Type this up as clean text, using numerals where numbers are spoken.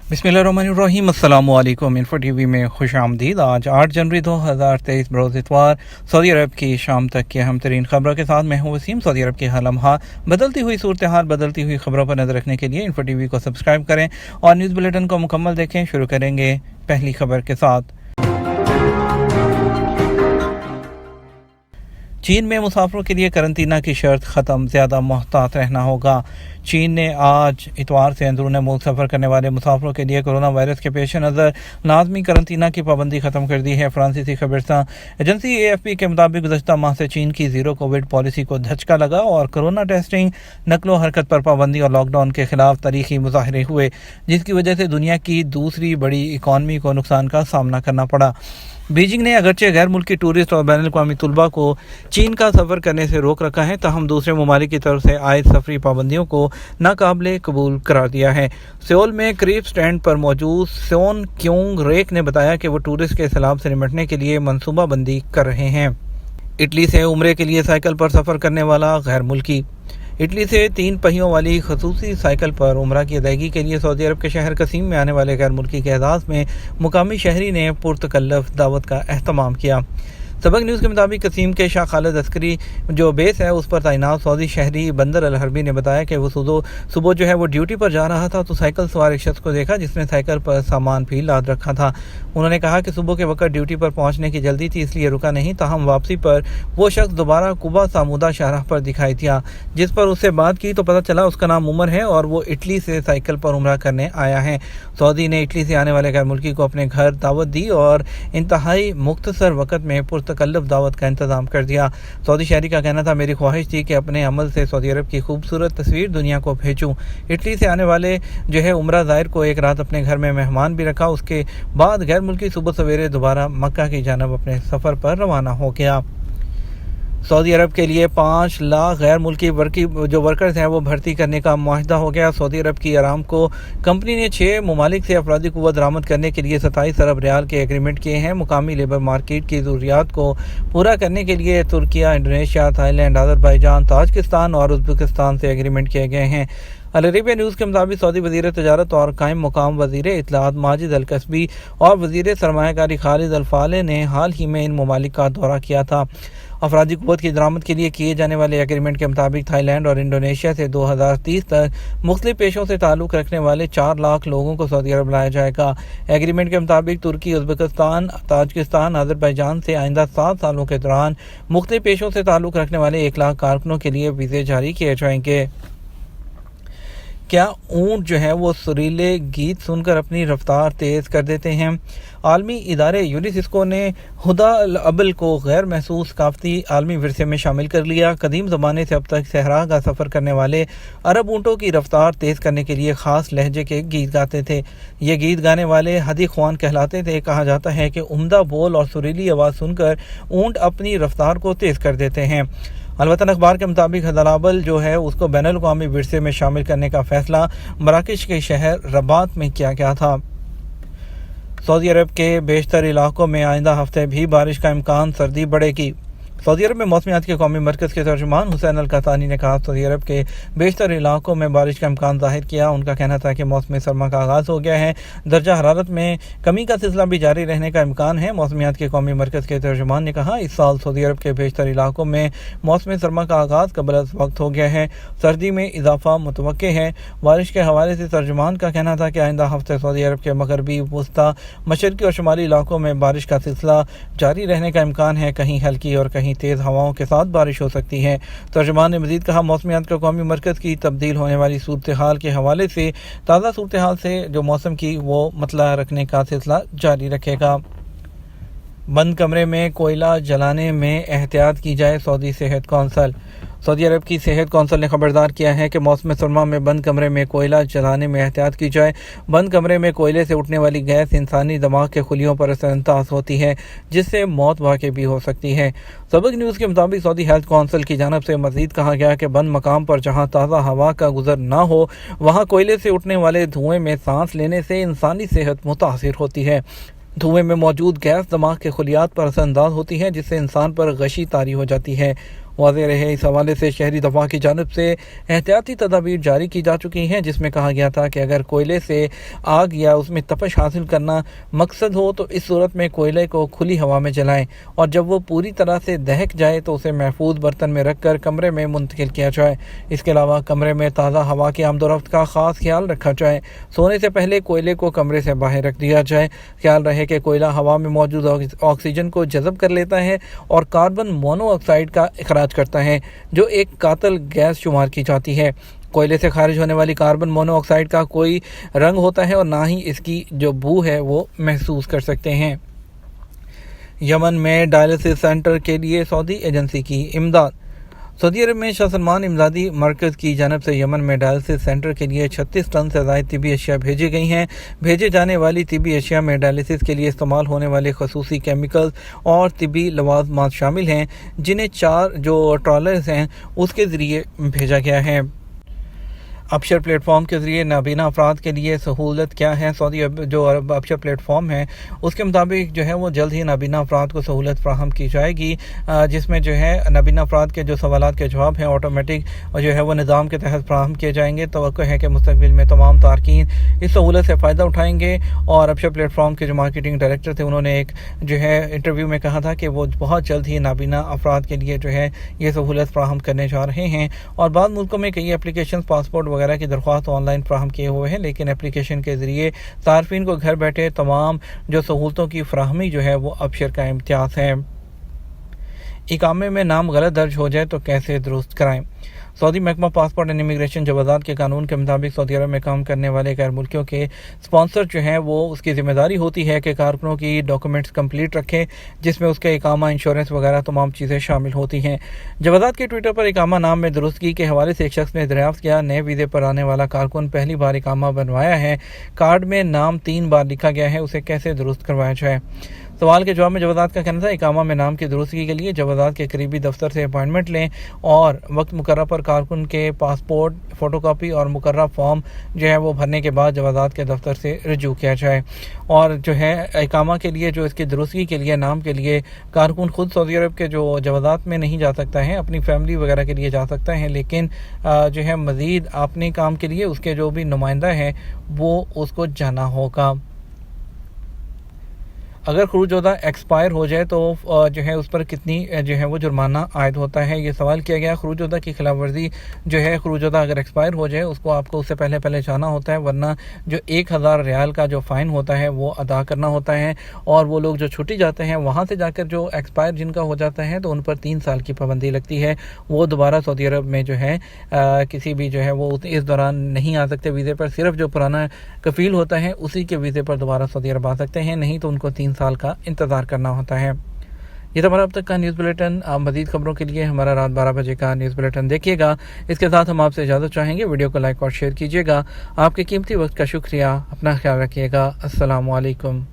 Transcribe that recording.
बिस्मिल्लाहिर्रहमानिर्रहीम। अस्सलामु अलैकुम। इन्फो टीवी में खुश आमदीद। आज 8 जनवरी 2023 बरोज़ इतवार सऊदी अरब की शाम तक की अहम तरीन खबरों के साथ मैं हूँ वसीम। सऊदी अरब के हर लम्हा बदलती हुई सूरत हाल, बदलती हुई खबरों पर नजर रखने के लिए इन्फो टीवी को सब्सक्राइब करें और न्यूज़ बुलेटिन को मुकम्मल देखें। शुरू करेंगे पहली खबर के साथ। चीन में मुसाफिरों के लिए करंतना की शर्त ख़त्म, ज़्यादा मोहतात रहना होगा। चीन ने आज इतवार से अंदरून मुल्क सफ़र करने वाले मुसाफिरों के लिए कोरोना वायरस के पेश नज़र लाजमी करंतना की पाबंदी ख़त्म कर दी है। फ्रांसीसी खबरसां एजेंसी AFP के मुताबिक गुज़श्ता माह से चीन की ज़ीरो कोविड पॉलिसी को धचका लगा और कोरोना टेस्टिंग, नकलो हरकत पर पाबंदी और लॉकडाउन के खिलाफ तारीखी मुजाहरे हुए, जिसकी वजह से दुनिया की दूसरी बड़ी इकॉनमी को नुकसान का सामना करना पड़ा। बीजिंग ने अगरचे गैर मुल्की टूरिस्ट और बैनुल अक़वामी तलबा को चीन का सफ़र करने से रोक रखा है, ताहम दूसरे ममालिक की तरफ से आयद सफरी पाबंदियों को नाकाबिले कबूल करार दिया है। सियोल में क्रीप स्टैंड पर मौजूद सोन क्योंग रेक ने बताया कि वो टूरिस्ट के सैलाब से निपटने के लिए मनसूबा बंदी कर रहे हैं। इटली से उम्रे के लिए साइकिल पर सफ़र करने वाला गैर मुल्की। इटली से 3 पहियों वाली खसूसी साइकिल पर उम्रा की अदायगी के लिए सऊदी अरब के शहर कसीम में आने वाले गैर मुल्की के एजाज़ में मुकामी शहरी ने पुरतकल्लफ दावत का एहतमाम किया। सबक न्यूज़ के मुताबिक कसीम के शाह खालिद अस्करी जो बेस है उस पर तैनात सऊदी शहरी बंदर अल हरबी ने बताया कि वो सुबह जो है वो ड्यूटी पर जा रहा था तो साइकिल सवार एक शख्स को देखा जिसने साइकिल पर सामान भी लाद रखा था। उन्होंने कहा कि सुबह के वक्त ड्यूटी पर पहुंचने की जल्दी थी, इसलिए रुका नहीं। ताहम वापसी पर वो शख्स दोबारा कुबा सामुदा शाहराह पर दिखाई दिया, जिस पर उससे बात की तो पता चला उसका नाम उमर है और वो इटली से साइकिल पर उम्रा करने आया है। सऊदी ने इटली से आने वाले गैर मुल्की को अपने घर दावत दी और इंतहाई मुख्तसर वक्त में तकल्लुफ़ दावत का इंतज़ाम कर दिया। सऊदी शहरी का कहना था, मेरी ख्वाहिश थी कि अपने अमल से सऊदी अरब की खूबसूरत तस्वीर दुनिया को भेजूं। इटली से आने वाले जो है उम्रा ज़ाहिर को एक रात अपने घर में मेहमान भी रखा। उसके बाद गैर मुल्की सुबह सवेरे दोबारा मक्का की जानब अपने सफ़र पर रवाना हो गया। सऊदी अरब के लिए 5 लाख गैर मुल्की जो वर्कर्स हैं वो भर्ती करने का मुआहदा हो गया। सऊदी अरब की आरामको कंपनी ने 6 ममालिक से अफरादी कुव्वत दरामद करने के लिए 27 अरब रियाल के एग्रीमेंट किए हैं। मुकामी लेबर मार्केट की ज़रूरियात को पूरा करने के लिए Türkiye, Indonesia, Thailand, Azerbaijan, Tajikistan और उज़्बेकिस्तान से एग्रीमेंट किए गए हैं। अल अरेबिया न्यूज़ के मुताबिक सऊदी वज़ीर तजारत और कायम मुकाम वज़ीर इत्तलाआत माजिद अल कसबी और वज़ीर सरमायाकारी खालिद अल फाले ने हाल ही में इन ममालिक का दौरा किया था। अफरादी कुव्वत की दरामद के लिए किए जाने वाले एग्रीमेंट के मुताबिक थाईलैंड और इंडोनेशिया से 2030 तक मुख्तलिफ पेशों से ताल्लुक़ रखने वाले 4 लाख लोगों को सऊदी अरब लाया जाएगा। एग्रीमेंट के मुताबिक तुर्की, उज़्बेकिस्तान, ताजिकिस्तान, अज़रबैजान से आइंदा 7 सालों के दौरान मुख्तलिफ पेशों से ताल्लुक़ रखने वाले 1 लाख कारकुनों के लिए वीज़े जारी किए जाएंगे। क्या ऊँट जो है वो सुरीले गीत सुनकर अपनी रफ्तार तेज़ कर देते हैं? आलमी इदारे यूनेस्को ने हुदा अल अबल को गैर महसूस सकाफ़ती आलमी विरसे में शामिल कर लिया। कदीम ज़माने से अब तक सहरा का सफ़र करने वाले अरब ऊँटों की रफ्तार तेज़ करने के लिए ख़ास लहजे के गीत गाते थे। ये गीत गाने वाले हदी ख्वान कहलाते थे। कहा जाता है कि उम्दा बोल और सुरीली आवाज़ सुनकर ऊँट अपनी रफ्तार को तेज़ कर देते हैं। अलवतन अखबार के मुताबिक हदलाबल जो है उसको बैनुल अक़वामी विरसे में शामिल करने का फैसला मराकश के शहर रबात में किया गया था। सऊदी अरब के बेशतर इलाकों में आइंदा हफ्ते भी बारिश का इम्कान, सर्दी बढ़ेगी। सऊदी अरब में मौसमियात के कौमी मरकज़ के तर्जुमान हुसैन अल कहतानी ने कहा, सऊदी अरब के बेशतर इलाकों में बारिश का इम्कान ज़ाहिर किया। उनका कहना था कि मौसम सरमा का आगाज़ हो गया है, दर्जा हरारत में कमी का सिलसिला भी जारी रहने का इम्कान है। मौसमियात के कौमी मरकज़ के तर्जुमान ने कहा, इस साल सऊदी अरब के बेशतर इलाकों में मौसम सरमा का आगाज़ कबल वक्त हो गया है, सर्दी में इजाफा मुतवक्के है। बारिश के हवाले से तर्जुमान का कहना था कि आइंदा हफ्ते सऊदी अरब के मगरबी, वस्ता, मशरक़ी और शुमाली इलाकों में बारिश का सिलसिला जारी रहने का इम्कान है। कहीं हल्की और कहीं तेज़ हवाओं के साथ बारिश हो सकती है। तर्जुमान ने मज़ीद कहा, मौसमियात का कौमी मरकज़ की तब्दील होने वाली सूरत हाल के हवाले से ताज़ा सूरत हाल से जो मौसम की वो मतला रखने का सिलसिला जारी रखेगा। बंद कमरे में कोयला जलाने में एहतियात की जाए, सऊदी सेहत कौंसल। सऊदी अरब की सेहत कौंसल ने खबरदार किया है कि मौसम सरमा में बंद कमरे में कोयला जलाने में एहतियात की जाए। बंद कमरे में कोयले से उठने वाली गैस इंसानी दिमाग के खुलियों पर असरअंदाज होती है, जिससे मौत वाक़ई भी हो सकती है। सबक न्यूज़ के मुताबिक सऊदी हेल्थ कौंसिल की जानब से मज़ीद कहा गया कि बंद मकाम पर जहाँ ताज़ा हवा का गुजर ना हो वहाँ कोयले से उठने वाले धुएँ में सांस लेने से इंसानी सेहत मुतासिर होती है। धुएं में मौजूद गैस दिमाग के खुलियात पर असरअंदाज होती है, जिससे इंसान पर गशी तारी हो जाती है। वाज़ेह रहे। इस हवाले से शहरी दफा की जानिब से एहतियाती तदाबीर जारी की जा चुकी हैं, जिसमें कहा गया था कि अगर कोयले से आग या उसमें तपश हासिल करना मकसद हो तो इस सूरत में कोयले को खुली हवा में जलाएं और जब वो पूरी तरह से दहक जाए तो उसे महफूज बर्तन में रखकर कमरे में मुंतकिल किया जाए। इसके अलावा कमरे में ताज़ा हवा की आमदोरफ्त का ख़ास ख्याल रखा जाए। सोने से पहले कोयले को कमरे से बाहर रख दिया जाए। ख्याल रहे कि कोयला हवा में मौजूद ऑक्सीजन को जज़ब कर लेता है और कार्बन मोनोऑक्साइड का इखराज करता है, जो एक कातिल गैस शुमार की जाती है। कोयले से खारिज होने वाली कार्बन मोनोऑक्साइड का कोई रंग होता है और ना ही इसकी जो बू है वो महसूस कर सकते हैं। यमन में डायलिसिस सेंटर के लिए सऊदी एजेंसी की इमदाद। सऊदी अरब में शाह सलमान इमदादी मरकज़ की जानिब से यमन में डायलिसिस सेंटर के लिए 36 टन से ज़ायद तिबी अशिया भेजी गई हैं। भेजे जाने वाली तिबी अशिया में डायलिसिस के लिए इस्तेमाल होने वाले खसूसी केमिकल्स और तिबी लवाजमात शामिल हैं, जिन्हें 4 जो ट्रॉलर्स हैं उसके ज़रिए भेजा गया है। अबशर प्लेटफॉर्म के ज़रिए नाबीना अफराद के लिए सहूलत क्या है? सऊदी जो अबशर प्लेटफॉर्म है उसके मुताबिक जो है वो जल्द ही नाबीना अफराद को सहूलत फ्राहम की जाएगी, जिसमें जो है नाबीना अफराद के जो सवालात के जवाब हैं ऑटोमेटिक जो है वो निज़ाम के तहत फ्राहम किए जाएंगे। तवक्को है कि मुस्तक़बिल में तमाम तारकीन इस सहूलत से फ़ायदा उठाएंगे। और अबशर प्लेटफॉर्म के जो मार्केटिंग डायरेक्टर थे उन्होंने एक जो है इंटरव्यू में कहा था कि वो बहुत जल्द ही नाबीना अफराद के लिए जो है ये सहूलत फ्राहम करने जा रहे हैं। और बाद मुल्कों में कई एप्लीकेशन पासपोर्ट वगैरह की दरख्वास्त ऑनलाइन फ्राहम किए हुए हैं, लेकिन एप्लीकेशन के ज़रिए सार्फिन को घर बैठे तमाम जो सहूलतों की फ्राहमी जो है वो अबशर का इम्तियाज़ है। इकामे में नाम गलत दर्ज हो जाए तो कैसे दुरुस्त कराएं? सऊदी महकमा पासपोर्ट एंड इमिग्रेशन जवाज़ात के कानून के मुताबिक सऊदी अरब में काम करने वाले गैर मुल्कियों के स्पॉन्सर जो हैं वो उसकी ज़िम्मेदारी होती है कि कारकुनों की डॉक्यूमेंट्स कंप्लीट रखें, जिसमें उसके इकामा, इंश्योरेंस वगैरह तमाम चीज़ें शामिल होती हैं। जवाज़ात के ट्विटर पर इकामा नाम में दुरुस्तगी के हवाले से एक शख्स ने दरियाफ्त किया, नए वीज़े पर आने वाला कारकुन पहली बार इकामा बनवाया है, कार्ड में नाम 3 बार लिखा गया है, उसे कैसे दुरुस्त करवाया जाए? सवाल के जवाब में जवाज़ात का कहना था इकामा में नाम की दुरुस्तगी के लिए जवाज़ात के करीबी दफ्तर से अपॉइंटमेंट लें और वक्त मुकर्रर पर कारकुन के पासपोर्ट फ़ोटोकॉपी और मुकर्रर फॉर्म जो है वो भरने के बाद जवाज़ात के दफ्तर से रजू किया जाए। और जो है इकामा के लिए जो इसकी दुरुस्तगी के लिए नाम के लिए कारकुन खुद सऊदी अरब के जो जवाज़ात में नहीं जा सकता है, अपनी फैमिली वगैरह के लिए जा सकता है, लेकिन जो है मज़ीद अपने काम के लिए उसके जो भी नुमाइंदा है वो उसको जाना होगा। अगर खरूजोदा एक्सपायर हो जाए तो जो है उस पर कितनी जो है वो जुर्माना आयद होता है, ये सवाल किया गया। खरूजोदा की खिलाफ वर्जी जो है खरूजोदा अगर एक्सपायर हो जाए उसको आपको उससे पहले जाना होता है, वरना जो 1000 रियाल का जो फ़ाइन होता है वो अदा करना होता है। और वो लोग जो छुट्टी जाते हैं वहाँ से जाकर जो एक्सपायर जिनका हो जाता है तो उन पर 3 साल की पाबंदी लगती है, वो दोबारा सऊदी अरब में जो है किसी भी जो है वो इस दौरान नहीं आ सकते वीज़े पर। सिर्फ जो पुराना कफील होता है उसी के वीज़े पर दोबारा सऊदी अरब आ सकते हैं, नहीं तो उनको 3 साल का इंतज़ार करना होता है। ये तो हमारा अब तक का न्यूज़ बुलेटिन। आप मज़ीद खबरों के लिए हमारा रात 12 बजे का न्यूज़ बुलेटिन देखिएगा। इसके साथ हम आपसे इजाज़त चाहेंगे। वीडियो को लाइक और शेयर कीजिएगा। आपके कीमती वक्त का शुक्रिया। अपना ख्याल रखिएगा। अस्सलामु अलैकुम।